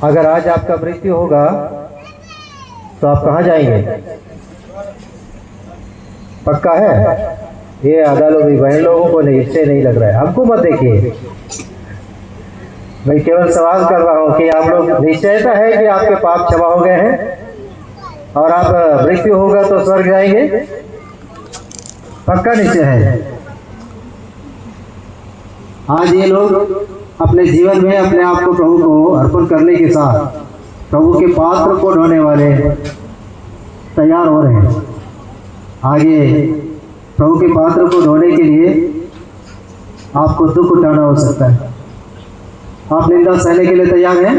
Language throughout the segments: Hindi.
अगर आज आपका मृत्यु होगा तो आप कहाँ जाएंगे? पक्का है? ये आधा लोग बहन लोगों को नहीं, इससे नहीं लग रहा है। हमको मत देखिए, मैं केवल सवाल कर रहा हूँ कि आप लोग निश्चयता है कि आपके पाप क्षमा हो गए हैं और आप मृत्यु होगा तो स्वर्ग जाएंगे? पक्का निश्चय है? आज ये लोग अपने जीवन में अपने आप को प्रभु को अर्पण करने के साथ प्रभु के पात्र को ढोने वाले तैयार हो रहे हैं। आगे प्रभु के पात्र को ढोने के लिए आपको दुख उठाना हो सकता है। आप निंदा सहने के लिए तैयार हैं?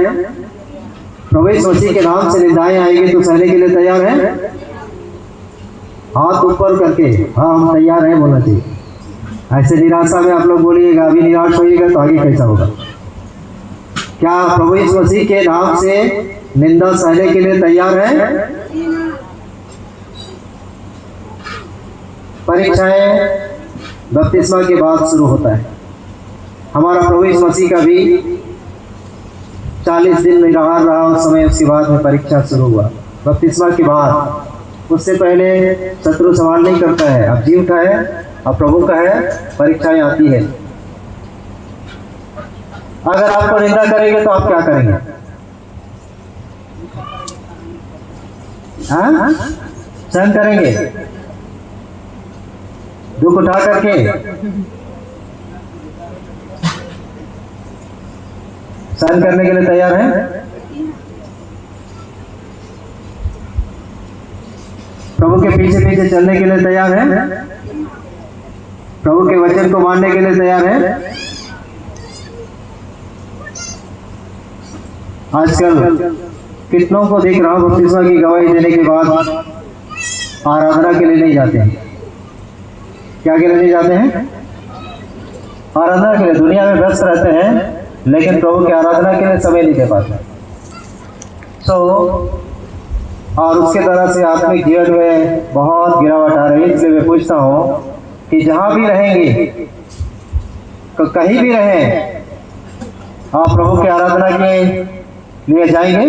प्रभु यीशु मसीह के नाम से निंदाएं आएंगे तो सहने के लिए तैयार हैं? हाथ ऊपर करके हाँ हम तैयार हैं बोलना चाहिए। ऐसे निराशा में आप लोग बोलिएगा, अभी निराश होइएगा तो आगे कैसा होगा? क्या प्रभु यीशु मसीह के नाम से निंदा सहने के लिए तैयार हैं? परीक्षाएं बपतिस्मा के बाद शुरू होता है। हमारा प्रभु यीशु मसीह का भी 40 दिन निराहार रहा उस समय, उसके बाद में परीक्षा शुरू हुआ। बपतिस्मा के बाद, उससे पहले शत्रु सवाल नहीं करता है। अब जी उठा है, अब प्रभु का है, परीक्षाएं आती है। अगर आपको निंदा करेंगे तो आप क्या करेंगे? हाँ, सहन करेंगे दुख उठा करके? सहन करने के लिए तैयार हैं? प्रभु के पीछे पीछे चलने के लिए तैयार हैं? प्रभु के वचन को मानने के लिए तैयार हैं? आजकल कितनों को देख रहा हूं बपतिस्मा की गवाही देने के बाद आराधना के लिए नहीं जाते हैं। क्या के लिए नहीं जाते हैं? आराधना के लिए। दुनिया में व्यस्त रहते हैं लेकिन प्रभु की आराधना के लिए समय नहीं दे पाते। और उसके तरह से आत्मिक जीवन में बहुत गिरावट आ रही है। इसलिए मैं पूछता हूँ कि जहाँ भी रहेंगे, कहीं भी रहें, आप प्रभु की आराधना के लिए जाएंगे?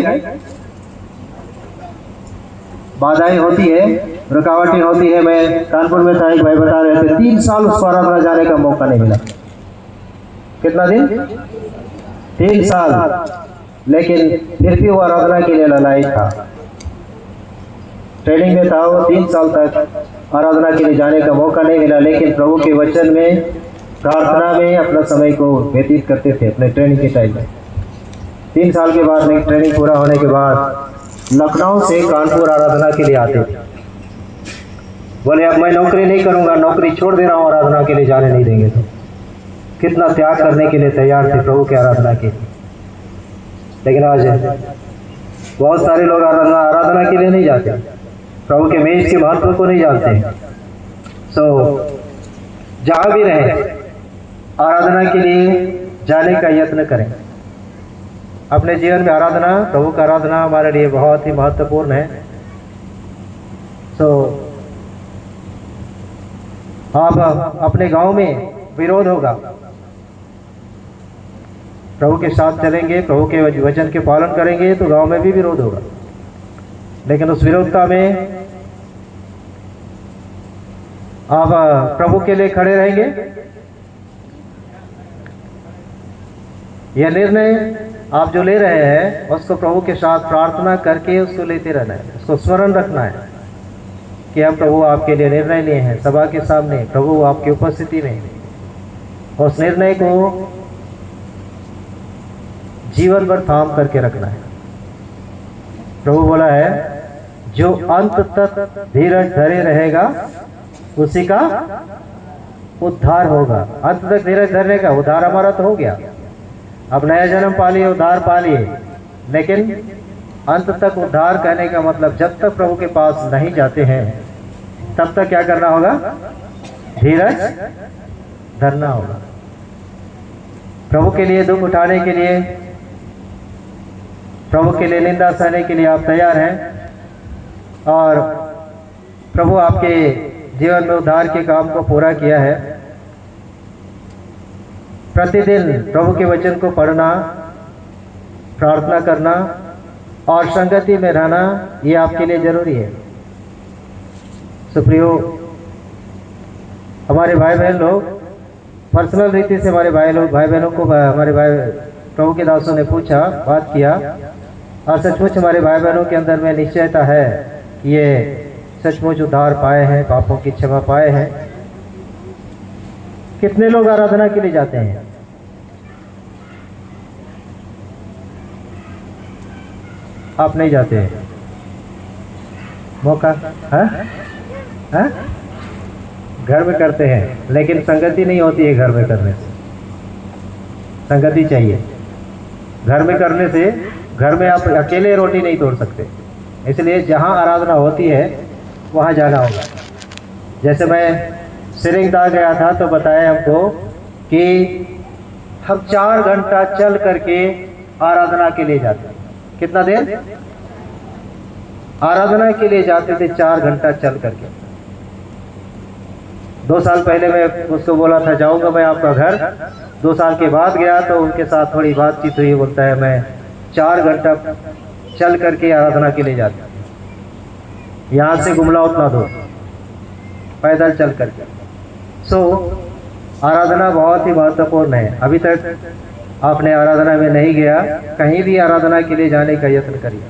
बाधाएं होती है, रुकावटें होती है। मैं कानपुर में था, एक भाई बता रहे थे 3 साल उसको आराधना जाने का मौका नहीं मिला। कितना दिन? 3 साल। लेकिन फिर भी वो आराधना के लिए ललाई था। ट्रेनिंग में था वो, 3 साल तक आराधना के लिए जाने का मौका नहीं मिला। लेकिन प्रभु के वचन में, प्रार्थना में अपना समय को व्यतीत करते थे अपने ट्रेनिंग के टाइम में। 3 साल के बाद में ट्रेनिंग पूरा होने के बाद लखनऊ से कानपुर आराधना के लिए आते थे। बोले अब मैं नौकरी नहीं करूंगा, नौकरी छोड़ दे रहा हूँ, आराधना के लिए जाने नहीं देंगे। तो कितना त्याग करने के लिए तैयार थे प्रभु के आराधना के। लेकिन आज बहुत सारे लोग आराधना के लिए नहीं जाते, प्रभु के मेज के महत्व को नहीं जानते। जहाँ भी रहे आराधना के लिए जाने का यत्न करें। अपने जीवन में आराधना, प्रभु का आराधना हमारे लिए बहुत ही महत्वपूर्ण है। आप अपने गांव में विरोध होगा, प्रभु के साथ चलेंगे, प्रभु के वचन के पालन करेंगे तो गांव में भी विरोध होगा। लेकिन उस विरोधता में आप प्रभु के लिए खड़े रहेंगे। यह निर्णय आप जो ले रहे हैं उसको प्रभु के साथ प्रार्थना करके उसको लेते रहना है, उसको स्मरण रखना है कि हम प्रभु आपके लिए निर्णय लिए हैं सभा के सामने, प्रभु आपकी उपस्थिति में। उस निर्णय को जीवन भर थाम करके रखना है। प्रभु बोला है जो अंत तक धीरज धरे रहेगा उसी का उद्धार होगा। अंत तक धीरज धरने का उद्धार हमारा तो हो गया, अब नया जन्म पा लिए, उद्धार पा लिए। लेकिन अंत तक उद्धार कहने का मतलब जब तक प्रभु के पास नहीं जाते हैं तब तक क्या करना होगा? धीरज धरना होगा। प्रभु के लिए दुख उठाने के लिए, प्रभु के लिए निंदा सहने के लिए आप तैयार हैं और प्रभु आपके जीवन में उद्धार के काम को पूरा किया है। प्रतिदिन प्रभु के वचन को पढ़ना, प्रार्थना करना और संगति में रहना, ये आपके लिए जरूरी है। सुप्रियो, हमारे भाई बहन लोग पर्सनल रीति से हमारे भाई बहनों को हमारे भाई प्रभु के दासों ने पूछा, बात किया, और सचमुच हमारे भाई बहनों के अंदर में निश्चयता है कि ये सचमुच उद्धार पाए हैं, पापों की क्षमा पाए हैं। कितने लोग आराधना के लिए जाते हैं? आप नहीं जाते हैं? मौका है? घर में करते हैं, लेकिन संगति नहीं होती है घर में करने से। संगति चाहिए। घर में करने से, घर में आप अकेले रोटी नहीं तोड़ सकते, इसलिए जहाँ आराधना होती है वहाँ जाना होगा। जैसे मैं सिरिंगदा गया था तो बताया हमको कि हम 4 घंटा चल करके आराधना के लिए जाते हैं। कितना देर आराधना के लिए जाते थे? 4 घंटा चल करके। 2 साल पहले मैं उसको बोला था जाऊंगा मैं आपका घर। 2 साल के बाद गया तो उनके साथ थोड़ी बातचीत हुई। बोलता है मैं 4 घंटा चल करके आराधना के लिए जाता हूँ। यहाँ से गुमला उतना दूर पैदल चल करके। आराधना बहुत ही महत्वपूर्ण है। अभी तक आपने आराधना में नहीं गया, कहीं भी आराधना के लिए जाने का यत्न करिए।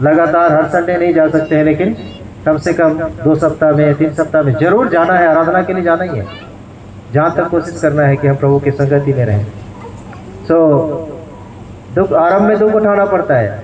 लगातार हर संडे नहीं जा सकते हैं, लेकिन कम से कम 2 सप्ताह में, 3 सप्ताह में जरूर जाना है। आराधना के लिए जाना ही है। जहाँ तक कोशिश करना है कि हम प्रभु की संगति में रहें। दुख आरंभ में दुख उठाना पड़ता है,